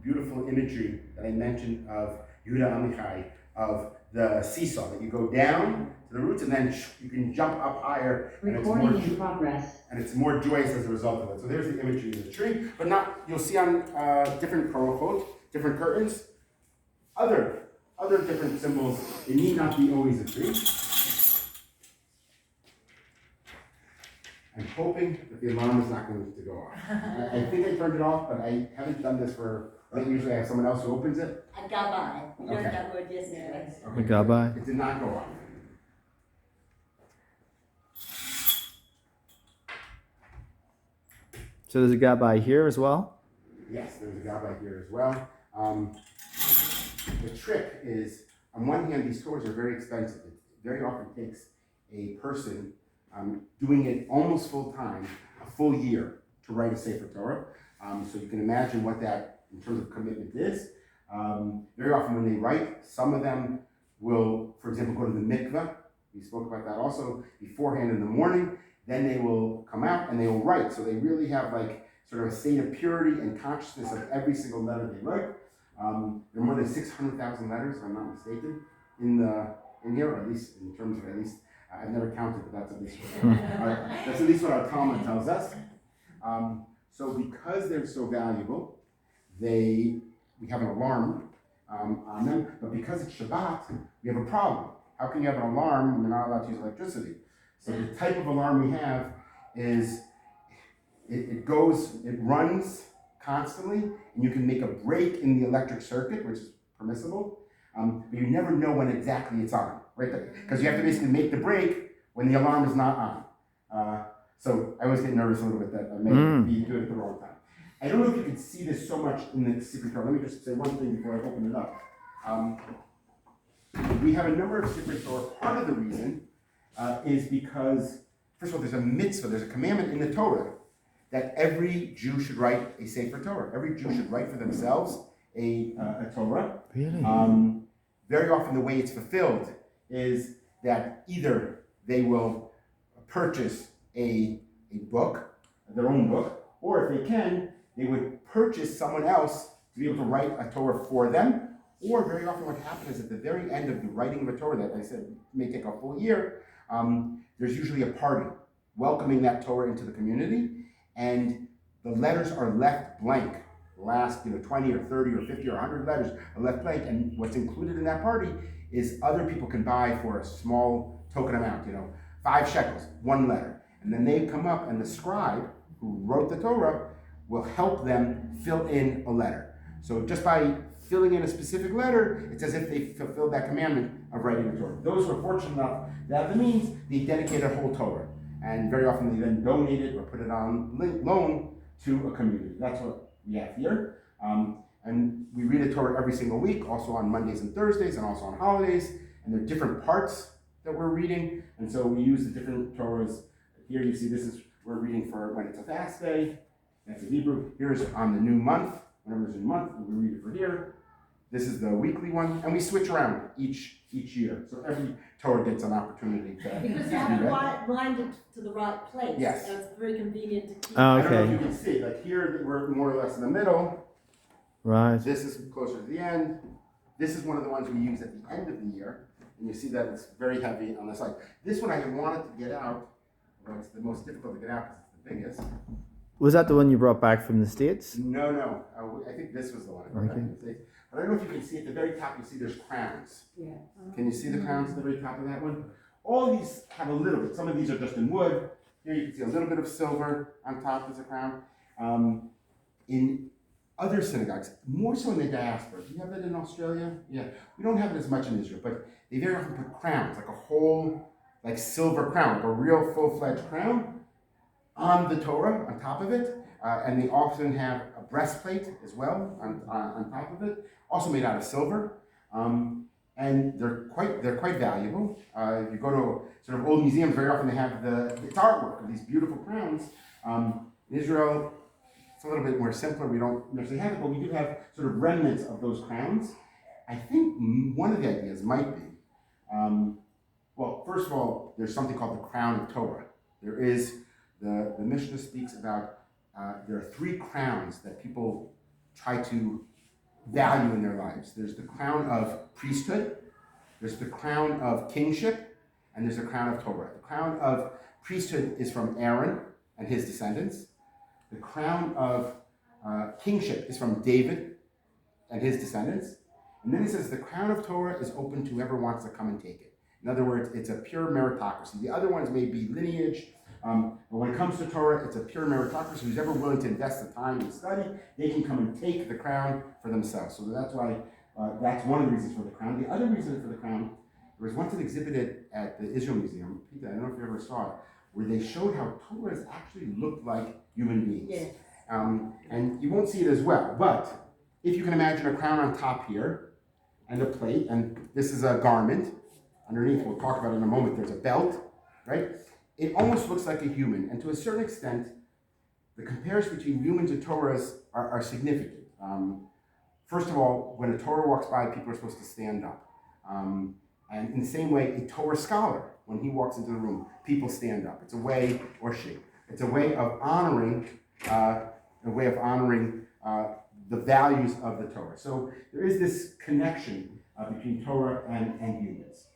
beautiful imagery that I mentioned of Yehuda Amichai, of the seesaw, that you go down to the roots and then you can jump up higher, and it's more joyous as a result of it. So there's the imagery of the tree, but not, you'll see on different korachot, different curtains, other different symbols. It need not be always a tree. I'm hoping that the alarm is not going to go off. I think I turned it off, but I haven't done this for, I think usually I have someone else who opens it. I got by. You learned that word yesterday. Okay. Got by. It did not go off. So there's a gabbai here as well? Yes, there's a gabbai here as well. The trick is, on one hand, these Torahs are very expensive. It very often takes a person doing it almost full time, a full year, to write a Sefer Torah. So you can imagine what that, in terms of commitment, is. Very often when they write, some of them will, for example, go to the mikveh. We spoke about that also beforehand in the morning. Then they will come out and they will write. So they really have like sort of a state of purity and consciousness of every single letter they write. There are more than 600,000 letters, if I'm not mistaken, in here, or at least in terms of I've never counted, but that's at least what our Talmud tells us. So because they're so valuable, we have an alarm on them, but because it's Shabbat, we have a problem. How can you have an alarm when you're not allowed to use electricity? So the type of alarm we have is it runs constantly, and you can make a break in the electric circuit, which is permissible, but you never know when exactly it's on, right? Because you have to basically make the break when the alarm is not on. So I always get nervous a little bit that I may be doing it at the wrong time. I don't know if you can see this so much in the Secret Torah. Let me just say one thing before I open it up. We have a number of Secret Torah. Part of the reason is because, first of all, there's a mitzvah, there's a commandment in the Torah that every Jew should write a Sefer Torah. Every Jew should write for themselves a Torah. Really? Very often the way it's fulfilled is that either they will purchase a book, their own book, or if they can, they would purchase someone else to be able to write a Torah for them. Or very often what happens is at the very end of the writing of a Torah, that I said may take a full year, there's usually a party welcoming that Torah into the community, and the letters are left blank. The last 20 or 30 or 50 or 100 letters are left blank, and what's included in that party is other people can buy for a small token amount, 5 shekels, 1 letter. And then they come up and the scribe who wrote the Torah will help them fill in a letter. So just by filling in a specific letter, it's as if they fulfilled that commandment of writing a Torah. Those who are fortunate enough to have the means, they dedicate a whole Torah. And very often they then donate it or put it on loan to a community. That's what we have here. And we read a Torah every single week, also on Mondays and Thursdays, and also on holidays. And there are different parts that we're reading. And so we use the different Torahs. Here you see we're reading for when it's a fast day. That's in Hebrew. Here's on the new month. Whenever there's a new month, we read it for here. This is the weekly one, and we switch around each year. So every Torah gets an opportunity to because you have to wind it to the right place. Yes. So it's very convenient to keep. Oh, I don't know if okay. you can see, like here we're more or less in the middle. Right. This is closer to the end. This is one of the ones we use at the end of the year, and you see that it's very heavy on the side. This one I wanted to get out, but it's the most difficult to get out because it's the biggest. Was that the one you brought back from the States? No. I think this was the one I brought back from the States. But I don't know if you can see at the very top, you see there's crowns. Yeah. Can you see the crowns at the very top of that one? All these have a little bit. Some of these are just in wood. Here you can see a little bit of silver on top as a crown. In other synagogues, more so in the diaspora. Do you have that in Australia? Yeah. We don't have it as much in Israel, but they very often put crowns, like a whole, like silver crown, like a real full-fledged crown on the Torah, on top of it. And they often have a breastplate as well on top of it, also made out of silver. And they're quite valuable. If you go to sort of old museums, very often they have it's artwork of these beautiful crowns. In Israel, it's a little bit more simpler. We don't necessarily have it, but we do have sort of remnants of those crowns. I think one of the ideas might be, well, first of all, there's something called the crown of Torah. There is, the Mishnah speaks about, there are 3 crowns that people try to value in their lives. There's the crown of priesthood, there's the crown of kingship, and there's the crown of Torah. The crown of priesthood is from Aaron and his descendants. The crown of kingship is from David and his descendants. And then he says the crown of Torah is open to whoever wants to come and take it. In other words, it's a pure meritocracy. The other ones may be lineage, but when it comes to Torah, it's a pure meritocracy. Who's ever willing to invest the time and study, they can come and take the crown for themselves. So that's why, that's one of the reasons for the crown. The other reason for the crown, there was once an exhibit at the Israel Museum, Peter, I don't know if you ever saw it, where they showed how Torahs actually looked like human beings. Yes. And you won't see it as well, but if you can imagine a crown on top here, and a plate, and this is a garment. Underneath, we'll talk about it in a moment, there's a belt, right? It almost looks like a human, and to a certain extent, the comparison between humans and Torahs are significant. First of all, when a Torah walks by, people are supposed to stand up. And in the same way, a Torah scholar, when he walks into the room, people stand up. It's a way, or she, it's a way of honoring, the values of the Torah. So there is this connection between Torah and humans.